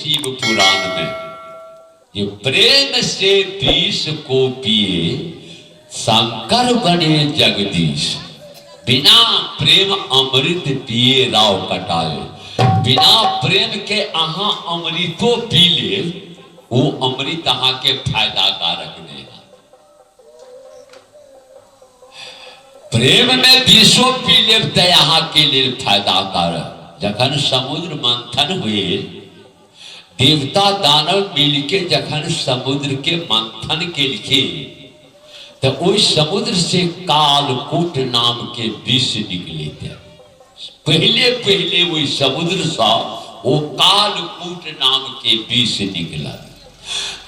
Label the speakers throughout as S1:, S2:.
S1: शिव पुराण में, ये प्रेम से विष को पिए शंकर बने जगदीश। बिना प्रेम अमृत पिए राव कटाए। बिना प्रेम के अहा अमृतो पी ले, वो अमृत अहा के फायदा कारक नहीं। प्रेम में विषो पी ले तो यहाँ के लिए फायदा कारक। जखन समुद्र मंथन हुए, देवता दानव मिलके जखन समुद्र के मंथन के लिए, तो उस समुद्र से कालकूट नाम के विष निकले थे। पहले पहले वही समुद्र सा वो कालकूट नाम के विष निकला।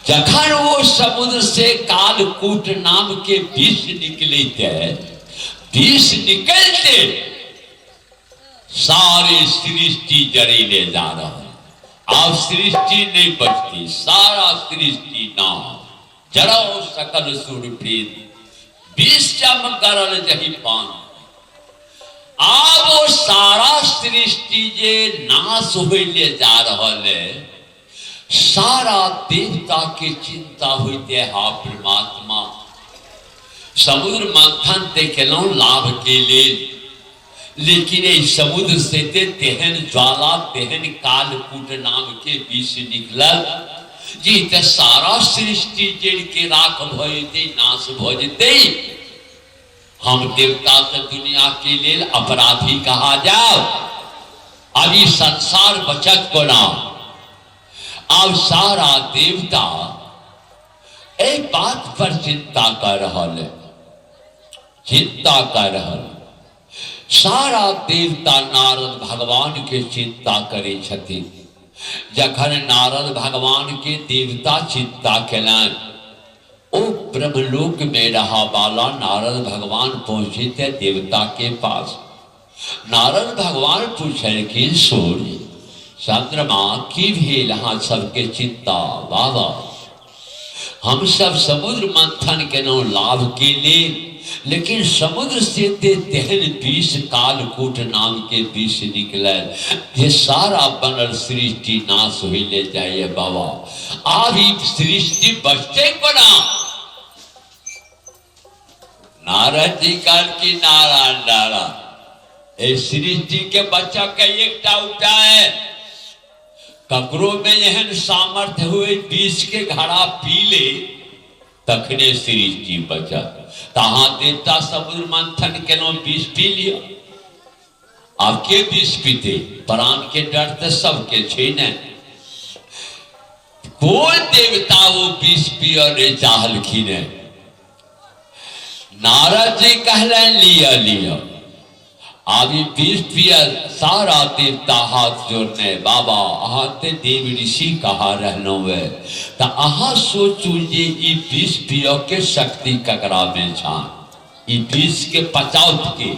S1: जखन वो समुद्र से कालकूट नाम के विष निकले थे, विष निकलते सारे सृष्टि जरीले जा रहा है। अब सृष्टि नहीं बचती, सारा सृष्टि नाम जरो सकल सुरप्रीत विष चम करल जही पान। अब वो सारा सृष्टि जे नाश होइले जा रहल है, सारा देवता के चिंता होते हा परमात्मा समुद्र मंथन देखलो लाभ के लिए, लेकिन इस समुद्र से तेहन ज्वाला तेहन कालकूट नाम के विष निकलल जी, ते सारा सृष्टि जड़ के राख भजते नाश भजते। हम देवता तो दुनिया के लिए अपराधी कहा जाओ। अभी संसार बचत को ना, अब सारा देवता एक बात पर चिंता कर रहा है, चिंता कर रहा। सारा देवता नारद भगवान के चिंता करे छथिन। जखन नारद भगवान के देवता चिंता केलन, ओ ब्रह्मलोक में रहा वाला नारद भगवान पहुंचे थे देवता के पास। नारद भगवान पूछलखिन, सूर्य चंद्रमा की भेल हाँ सबके चिंता। बाबा हम सब समुद्र मंथन के नो लाभ के लिए, लेकिन समुद्र से तेहन विष कालकूट नाम के विष निकले, ये सारा बनल सृष्टि नाश हो ले जाए। बाबा अभी सृष्टि बचते को ना। नारद जी काल की नारायण नारा इस सृष्टि के बच्चा का एक उपाय है, ककरो में एहन सामर्थ्य हुए विष के घड़ा पी ले, तखने सृष्टि बचा। तहा देवता समुद्र मंथन के नो विष पी लिया। अब के विष पीते, प्राण के डर तो सबके छे न। कोई देवता वो विष पियले चाहलखिन। नारद जी कहलन लिया लिया। अभी विष पिया सारा देवता हाथ जोड़ने, बाबा अहाँ ते देव ऋषि कहा रहनो है, तो अहाँ सोचू जे ई विष पियो के शक्ति ककरा में छान, ई विष के पचाव के।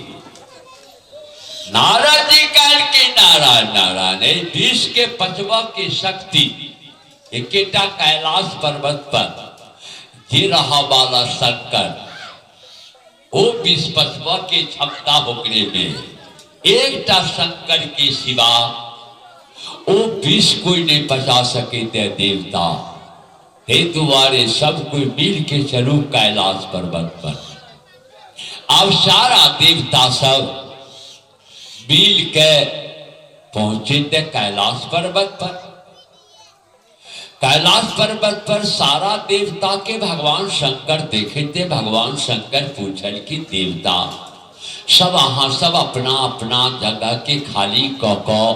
S1: नारद जी कह के नारायण नारायण विष के पचवा के शक्ति एकेटा कैलाश पर्वत पर जे रहा वाला शंकर, वो विष पचवा के क्षमता होने में एकटा शंकर के सिवा वो विष कोई नहीं बचा सके थे देवता। हे तुम्हारे सब कोई मिल के चलो कैलाश पर्वत पर। अब सारा देवता सब मिल के पहुंचे थे कैलाश पर्वत पर। कैलाश पर्वत पर सारा देवता के भगवान शंकर देखे थे। भगवान शंकर पूछल कि देवता सब अहाँ सब अपना अपना जगह के खाली कको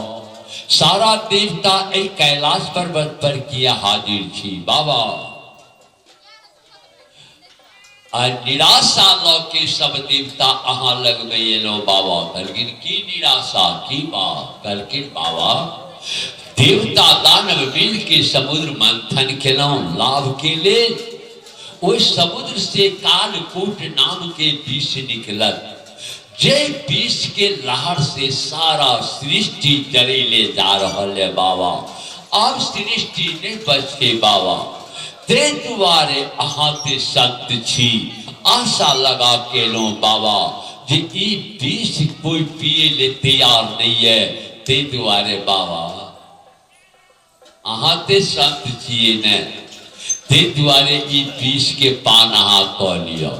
S1: सारा देवता एक कैलाश पर्वत पर किया हाजिर छी। बाबा निराशा लो के सब देवता अहाँ लग में एलो। बाबा कहलखिन की निराशा की बात? कहलखिन बाबा देवता दानव मिल के समुद्र मंथन केलो लाभ के लिए। उस समुद्र से कालकूट नाम के विष निकलल, जे विष के लहर से सारा सृष्टि जरीले जा रहल है। बाबा अब सृष्टि नहीं बचे। बाबा ते दुआरे अहाँ ते संत छी, आशा लगा के लो बाबा जे ई विष कोई पिए ले तैयार नहीं है। ते दुआरे बाबा अहाँ ते संत छिए ने, ते दुआरे ई पीस के पान अहाँ कह लियो।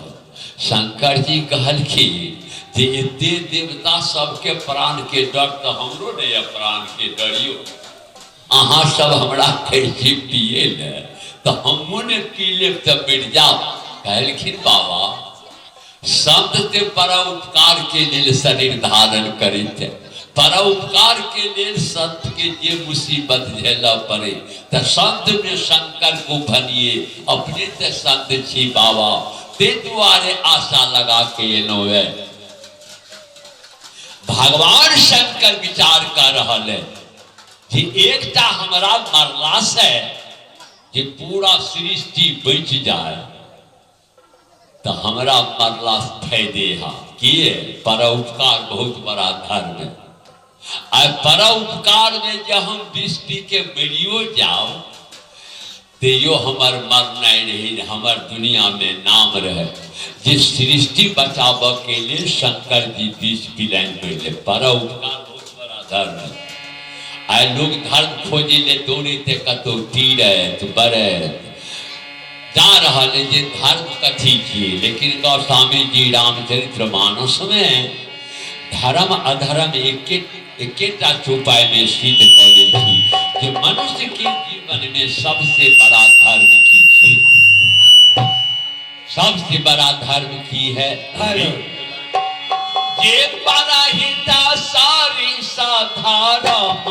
S1: शंकर जी कहलखिन जे एते देवता सबके प्राण के डर तो हमरो नहीं है, प्राण के डरियो। अहाँ सब हमरा कैसे पिए ले, तो हमो ने पी ले तो मिट जाओ। कहलखिन बाबा संत ते परोपकार के लिए शरीर धारण करित, परोपकार के लिए संत के जे मुसीबत झेला पड़े तो संत में शंकर को भनिए, अपने ते संत छी बाबा, ते द्वारे आशा लगा के एनो है। भगवान शंकर विचार कर रहा है कि एकटा हमरा मरला से जे पूरा सृष्टि बच जाए तो हमरा मरला फायदे है। किए? परोपकार बहुत बड़ा धर्म है। परोपकार में जब हम दृष्टि के मरियो जाओ तो हमर मरना रही, हमर दुनिया में नाम रहे। जिस सृष्टि बचाव के लिए शंकर जी बीच पिलाइन पड़े। परोपकार बहुत बड़ा धर्म है। आए लोग धर्म खोजे ले दौड़े थे कतो तीरथ बरत जा रहा है जे धर्म कथी किए, लेकिन गोस्वामी जी रामचरित्र मानस में धर्म अधर्म एकेटा चौपाई में सिद्ध कर दी थी कि मनुष्य के जीवन में सबसे बड़ा धर्म की थी। सबसे बड़ा धर्म की है ये पराहिता सारी साधारण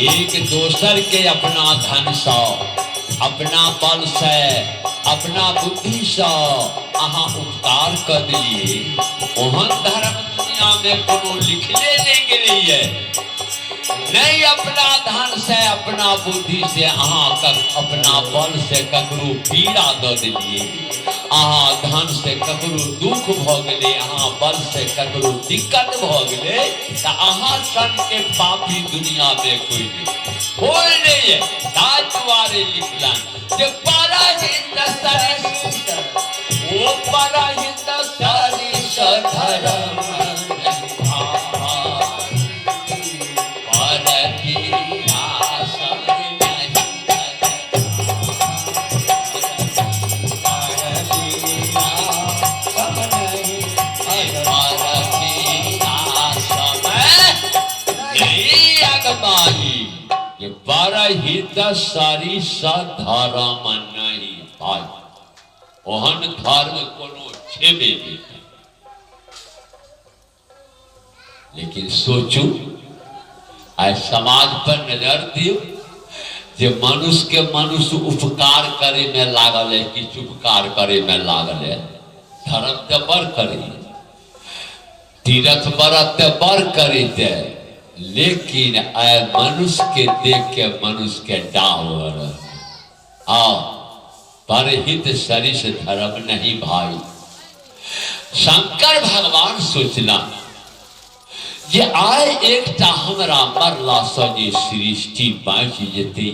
S1: एक दोसर के अपना धन से, अपना बल से, अपना बुद्धि से अहाँ उपकार कर दिए। ओहन धर्म दुनिया में कोनो लिखले नहीं गेली है। नहीं अपना धन से, अपना बुद्धि से अहाँ अपना बल से ककरो पीड़ा दे दिलिए। अहाँ धन से ककरो दुख भ गए, अहाँ बल से ककरो दिक्कत भ गए, तो अहाँ सन के पापी दुनिया में कोई नहीं है। द्वारे लिखलन जे पराहित सरिस, वो पराहित सरिस धर्म परहित सारी धर्म नहीं भाई। ओहन धर्म कोनो छेबे नहीं। लेकिन सोचू आज समाज पर नजर दियो जे मनुष्य के मनुष्य उपकार करे में लागल है कि उपकार करे में लागल है। धर्म ते बर करे, तीर्थ व्रत ते बर करे थे, लेकिन आए मनुष्य के देख के मनुष्य के डावर परहित सरिस धर्म नहीं भाई। शंकर भगवान सोचला जे आए एकटा हमरा मरला से जे सृष्टि बाँच जेते,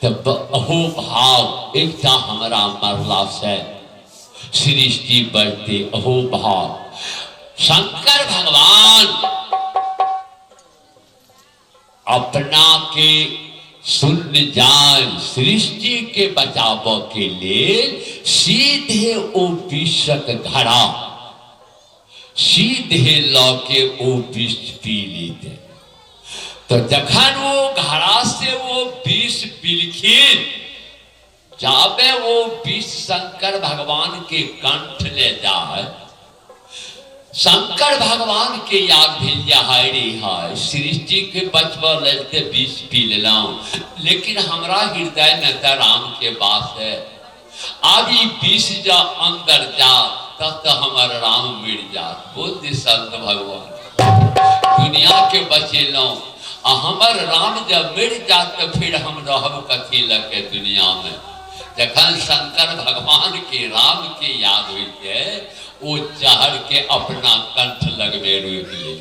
S1: तब अहो भाव एकटा हमरा मरला से सृष्टि बढ़ते, अहो भाव। शंकर भगवान अपना के शून्य जान सृष्टि के बचाव के लिए सीधे ओ विषक घड़ा, सीधे लौ के ओ विष पी लेते। तो जखन वो घड़ा से वो विष पिलखिन, जाबे वो विष शंकर भगवान के कंठ ले जाए, शंकर भगवान के याद भेजा हाय रे हाय, सृष्टि के बचवा लेते विष पी लेलाऊं, लेकिन हमरा हृदय में तो राम के बात है। अभी विष जा अंदर जा तब तो हमार राम मिट जात। बोल संत भगवान दुनिया के बचेलों हमर राम जब मिट जात तो फिर हम रहब कथी लगे दुनिया में। जखन शंकर भगवान के राम के याद हुई वो जहर के अपना कंठ लग में रोक ले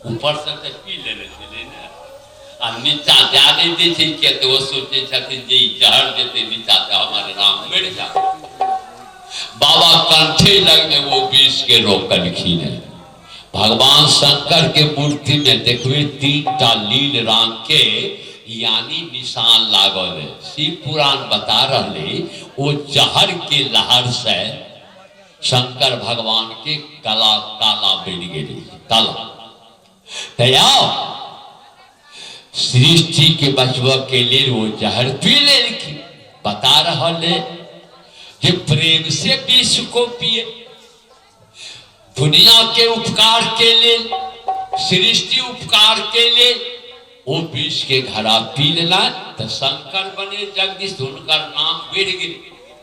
S1: ऊपर से तो पी लेने थे ना नीचा जाने दे के तो वो सोचे जे जहर देते नीचा तो हमारे राम मिट जाते। बाबा कंठे लग में वो विष के रोकन खीने। भगवान शंकर के मूर्ति में देखवे 3टा लील रंग के यानी निशान लागल है। शिव पुराण बता रहे वो जहर के लहर से शंकर भगवान के गला काला बढ़ गई काला। सृष्टि के बचवा के लिए वो जहर पी ले बता रहा है कि प्रेम से विष को पिए दुनिया के उपकार के लिए सृष्टि उपकार के लिए वो विष के घड़ा पी लेना तो शंकर बने जगदीश उनका नाम बढ़ गए।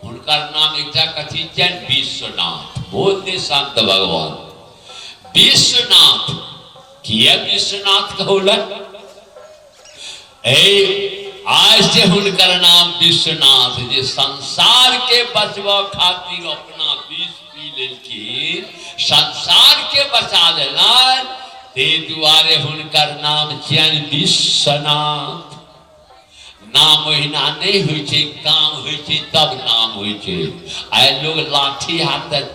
S1: उनका नाम एक कथी विश्वनाथ। बोलते संत भगवान विश्वनाथ किया विश्वनाथ कहला आज से उनकर नाम विश्वनाथ जे संसार के बचवा खातिर अपना विष पी लेलखिन संसार के बचा लेना ते दुआरे हुनकर नाम छियन विश्वनाथ। नाम महीना नहीं हुई काम हुई तब नाम हुई। आए लोग लाठी हाथ